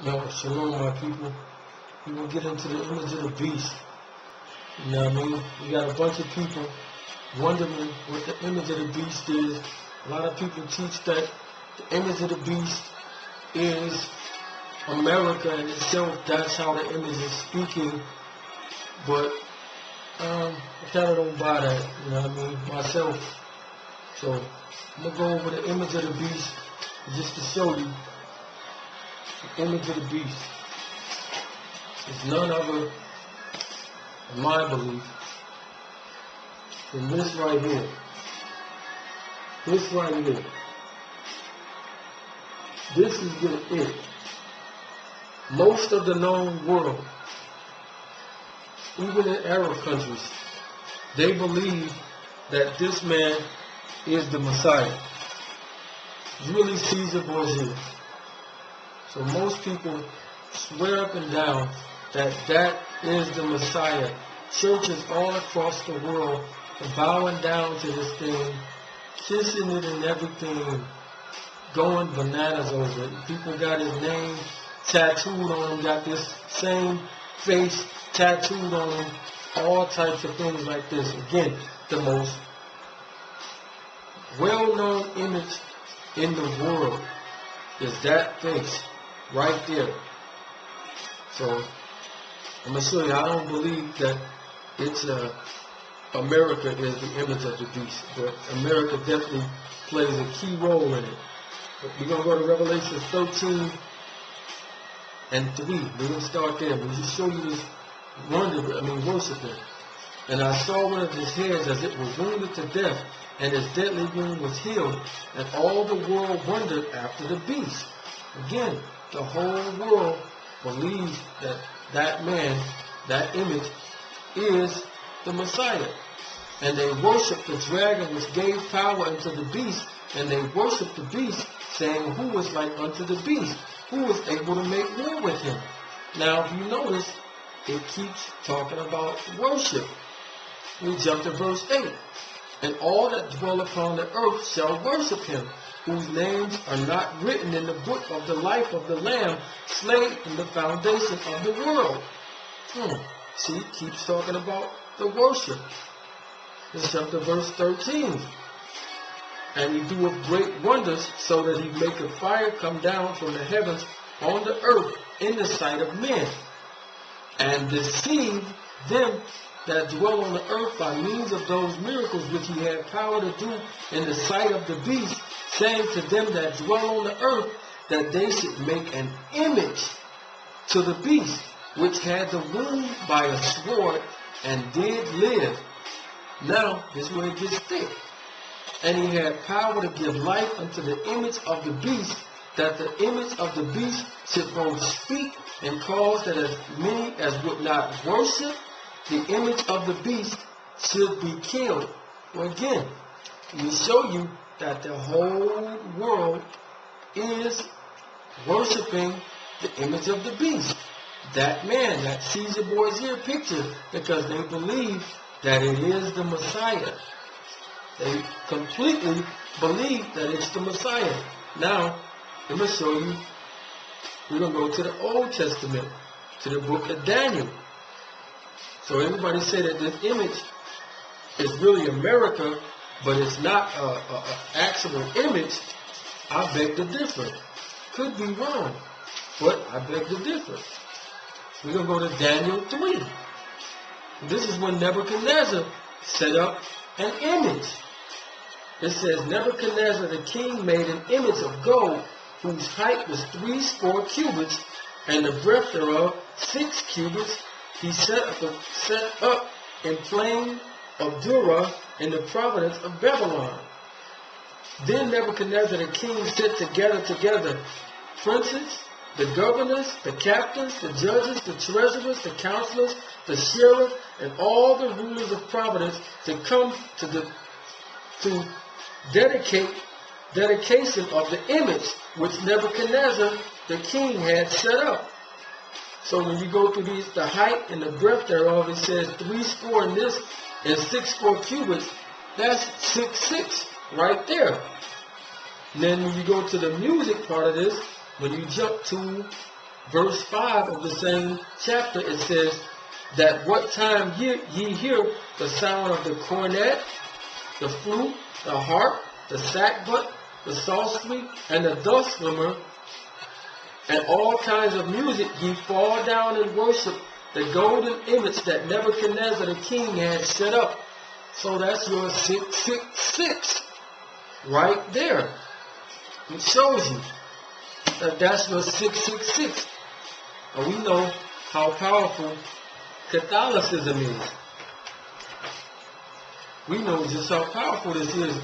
Yo, shalom, my people. We will get into the image of the beast. You know what I mean? We got a bunch of people wondering what the image of the beast is. A lot of people teach that the image of the beast is America in itself. That's how the image is speaking. But I kind of don't buy that, you know what I mean, myself. So I'm going to go over the image of the beast just to show you the image of the beast. It's none other, in my belief, than this right here. This right here. This is it. Most of the known world, even in Arab countries, they believe that this man is the Messiah. Julius Caesar Borgia. So most people swear up and down that that is the Messiah. Churches all across the world are bowing down to this thing, kissing it and everything, going bananas over it. People got his name tattooed on him, got this same face tattooed on him, all types of things like this. Again, the most well-known image in the world is that face right there. So I'm going to show you, I don't believe that it's America is the image of the beast, but America definitely plays a key role in it. But we're going to go to Revelation 13 and 3. We're going to start there. We'll just show you this worshiping. And I saw one of his heads as it was wounded to death, and his deadly wound was healed, and all the world wondered after the beast. Again, the whole world believes that that man, that image, is the Messiah. And they worship the dragon which gave power unto the beast, and they worship the beast, saying, who is like unto the beast? Who is able to make war with him? Now, if you notice, it keeps talking about worship. We jump to verse 8. And all that dwell upon the earth shall worship him, whose names are not written in the book of the life of the Lamb, slain in the foundation of the world. See, it keeps talking about the worship. Let's jump to verse 13. And he doeth great wonders, so that he maketh fire come down from the heavens on the earth in the sight of men, and deceive them that dwell on the earth by means of those miracles which he had power to do in the sight of the beast, saying to them that dwell on the earth that they should make an image to the beast, which had the wound by a sword and did live. Now, this is where it gets thick. And he had power to give life unto the image of the beast, that the image of the beast should both speak and cause that as many as would not worship the image of the beast should be killed. Well, again, we show you that the whole world is worshiping the image of the beast. That man, that Caesar Borgia picture, because they believe that it is the Messiah. They completely believe that it's the Messiah. Now, let me show you. We're going to go to the Old Testament, to the book of Daniel. So everybody say that this image is really America, but it's not an actual image. I beg to differ. Could be wrong, but I beg to differ. We're going to go to Daniel 3. This is when Nebuchadnezzar set up an image. It says, Nebuchadnezzar the king made an image of gold, whose height was 80 cubits, and the breadth thereof 6 cubits. He set up in plain of Dura in the province of Babylon. Then Nebuchadnezzar the king set together princes, the governors, the captains, the judges, the treasurers, the counselors, the sheriff, and all the rulers of providence to come to dedication of the image which Nebuchadnezzar the king had set up. So when you go through the height and the breadth thereof, it says 80 in this and 60 cubits. That's 6'6" right there. And then when you go to the music part of this, when you jump to verse 5 of the same chapter, it says that what time ye hear the sound of the cornet, the flute, the harp, the sackbut, the psaltery, and the dulcimer, and all kinds of music, ye fall down and worship the golden image that Nebuchadnezzar the king had set up. So that's your 666 right there. It shows you that that's your 666. And we know how powerful Catholicism is. We know just how powerful this is.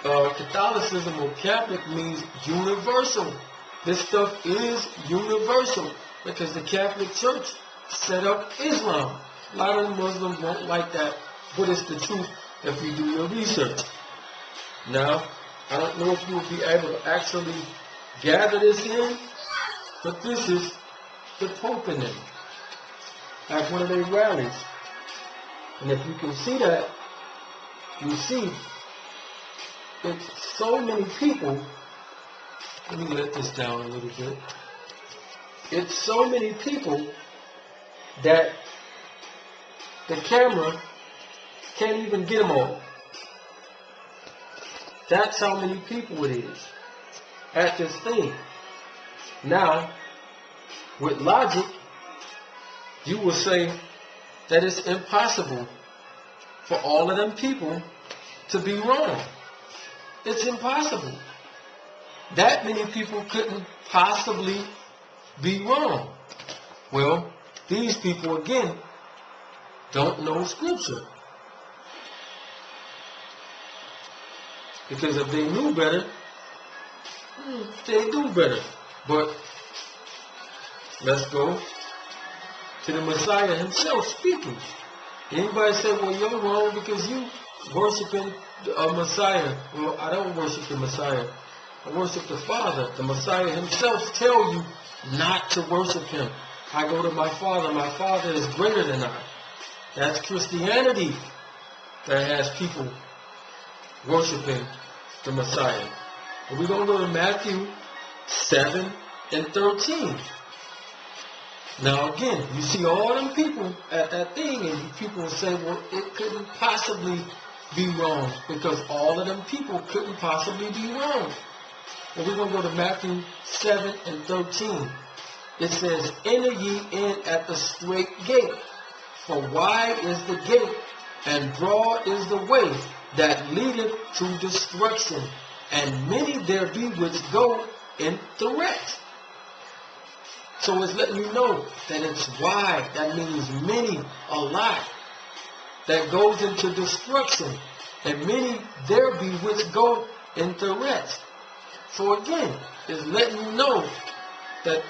Catholicism or Catholic means universal. This stuff is universal because the Catholic Church set up Islam. A lot of Muslims won't like that, but it's the truth if you do your research. Now, I don't know if you'll be able to actually gather this in, but this is the Pope in them at one of their rallies. And if you can see that, you see it's so many people. Let me let this down a little bit. It's so many people that the camera can't even get them all. That's how many people it is at this thing. Now, with logic, you will say that it's impossible for all of them people to be wrong. It's impossible. That many people couldn't possibly be wrong. Well, these people, again, don't know Scripture. Because if they knew better, they do better. But let's go to the Messiah himself speaking. Anybody say, well, you're wrong because you worshiping a Messiah. Well, I don't worship the Messiah. I worship the Father. The Messiah himself tell you not to worship him. I go to my Father. My Father is greater than I. That's Christianity that has people worshiping the Messiah. And we're going to go to Matthew 7 and 13. Now again, you see all them people at that thing, and people will say, well, it couldn't possibly be wrong, because all of them people couldn't possibly be wrong. Well, we're going to go to Matthew 7 and 13. It says, enter ye in at the strait gate, for wide is the gate, and broad is the way that leadeth to destruction, and many there be which go in threat. So it's letting you know that it's wide. That means many, a lot, that goes into destruction, and many there be which go in threat. So again, it's letting you know that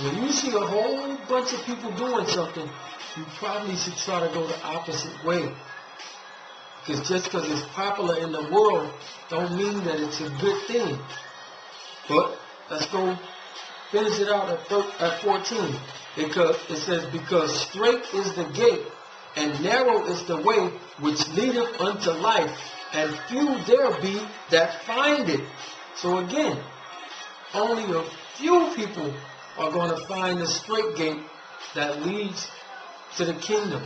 when you see a whole bunch of people doing something, you probably should try to go the opposite way. Because just because it's popular in the world don't mean that it's a good thing. But let's go finish it out at 14. Because it says, because strait is the gate, and narrow is the way which leadeth unto life, and few there be that find it. So again, only a few people are going to find the straight gate that leads to the kingdom.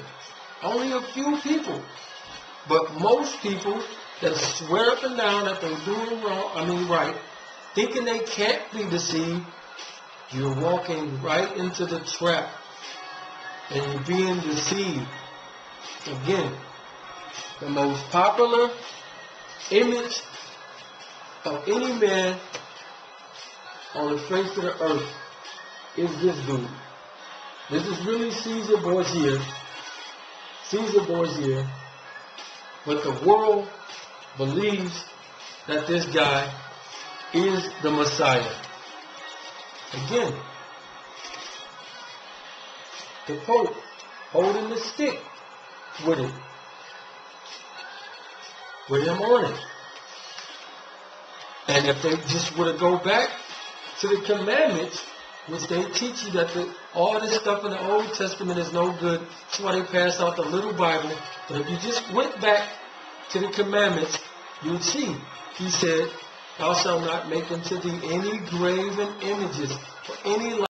Only a few people. But most people that swear up and down that they're doing right, thinking they can't be deceived, you're walking right into the trap. And you're being deceived. Again, the most popular image of any man on the face of the earth is this dude. This is really Caesar Borgia. Caesar Borgia. But the world believes that this guy is the Messiah. Again, the Pope holding the stick with it, with him on it. And if they just were to go back to the commandments, which they teach you that all this stuff in the Old Testament is no good, that's why they passed out the little Bible. But if you just went back to the commandments, you'd see, he said, thou shalt not make unto thee any graven images, or any